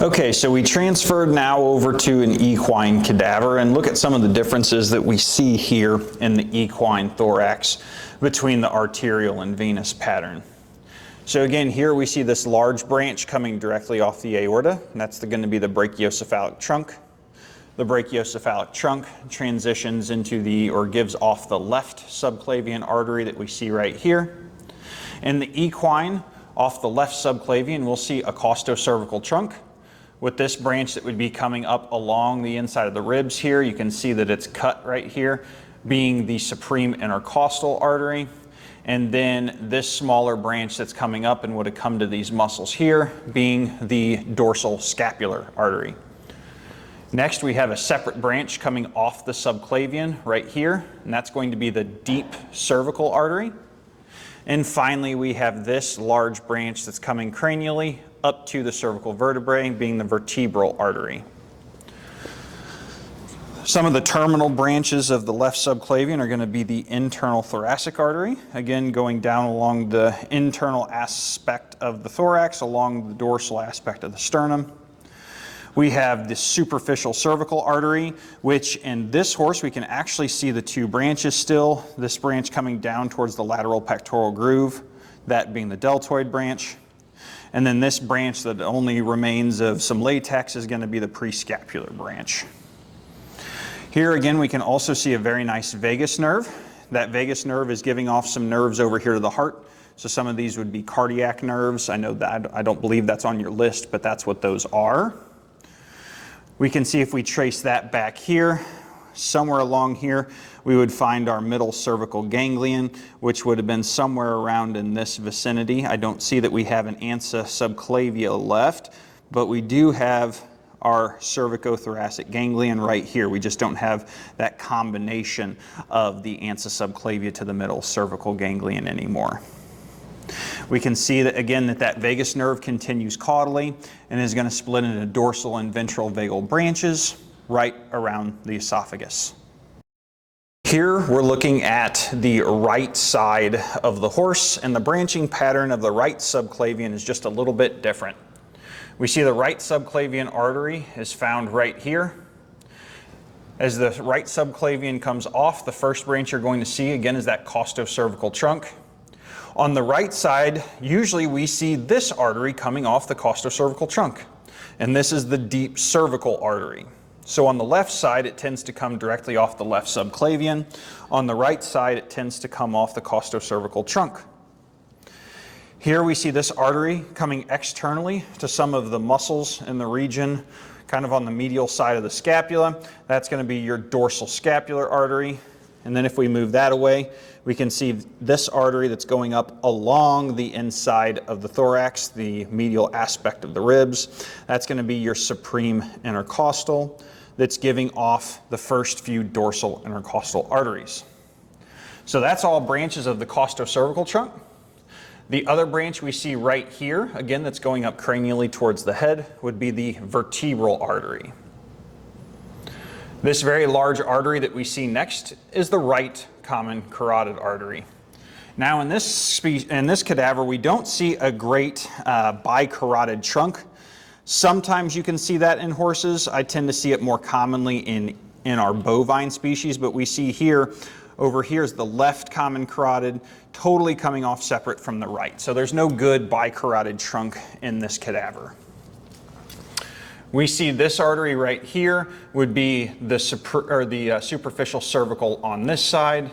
Okay, so we transferred now over to an equine cadaver and look at some of the differences that we see here in the equine thorax between the arterial and venous pattern. So again, here we see this large branch coming directly off the aorta, and that's going to be the brachiocephalic trunk. The brachiocephalic trunk transitions into the, or gives off the left subclavian artery that we see right here. In the equine, off the left subclavian, we'll see a costocervical trunk. With this branch that would be coming up along the inside of the ribs here, you can see that it's cut right here, being the supreme intercostal artery. And then this smaller branch that's coming up and would have come to these muscles here, being the dorsal scapular artery. Next, we have a separate branch coming off the subclavian right here, and that's going to be the deep cervical artery. And finally, we have this large branch that's coming cranially up to the cervical vertebrae, being the vertebral artery. Some of the terminal branches of the left subclavian are going to be the internal thoracic artery, again going down along the internal aspect of the thorax, along the dorsal aspect of the sternum. We have the superficial cervical artery, which in this horse we can actually see the two branches still. This branch coming down towards the lateral pectoral groove, that being the deltoid branch. And then this branch that only remains of some latex is going to be the prescapular branch. Here again we can also see a very nice vagus nerve. That vagus nerve is giving off some nerves over here to the heart. So some of these would be cardiac nerves. I know that I don't believe that's on your list, but that's what those are. We can see if we trace that back here, somewhere along here, we would find our middle cervical ganglion, which would have been somewhere around in this vicinity. I don't see that we have an ansa subclavia left, but we do have our cervicothoracic ganglion right here. We just don't have that combination of the ansa subclavia to the middle cervical ganglion anymore. We can see that again that vagus nerve continues caudally and is going to split into dorsal and ventral vagal branches right around the esophagus. Here we're looking at the right side of the horse, and the branching pattern of the right subclavian is just a little bit different. We see the right subclavian artery is found right here. As the right subclavian comes off, the first branch you're going to see again is that costocervical trunk. On the right side, usually we see this artery coming off the costocervical trunk, and this is the deep cervical artery. So on the left side, it tends to come directly off the left subclavian. On the right side, it tends to come off the costocervical trunk. Here we see this artery coming externally to some of the muscles in the region, kind of on the medial side of the scapula. That's going to be your dorsal scapular artery. And then if we move that away, we can see this artery that's going up along the inside of the thorax, the medial aspect of the ribs. That's going to be your supreme intercostal that's giving off the first few dorsal intercostal arteries. So that's all branches of the costocervical trunk. The other branch we see right here, again that's going up cranially towards the head, would be the vertebral artery. This very large artery that we see next is the right common carotid artery. Now in this cadaver, we don't see a great bicarotid trunk. Sometimes you can see that in horses. I tend to see it more commonly in our bovine species, but we see here, over here is the left common carotid, totally coming off separate from the right. So there's no good bicarotid trunk in this cadaver. We see this artery right here would be the superficial cervical on this side,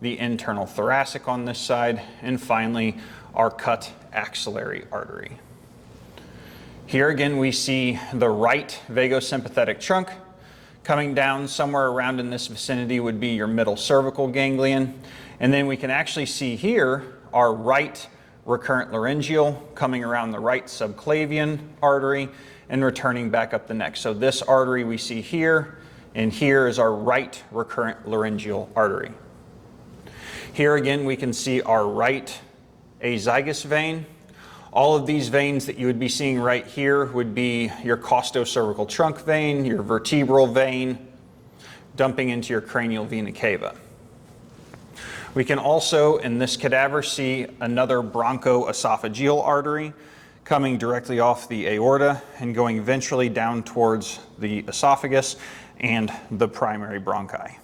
the internal thoracic on this side, and finally our cut axillary artery. Here again we see the right vagosympathetic trunk. Coming down somewhere around in this vicinity would be your middle cervical ganglion. And then we can actually see here our right recurrent laryngeal coming around the right subclavian artery and returning back up the neck. So this artery we see here, and here is our right recurrent laryngeal artery. Here again we can see our right azygous vein. All of these veins that you would be seeing right here would be your costocervical trunk vein, your vertebral vein, dumping into your cranial vena cava. We can also, in this cadaver, see another bronchoesophageal artery coming directly off the aorta and going ventrally down towards the esophagus and the primary bronchi.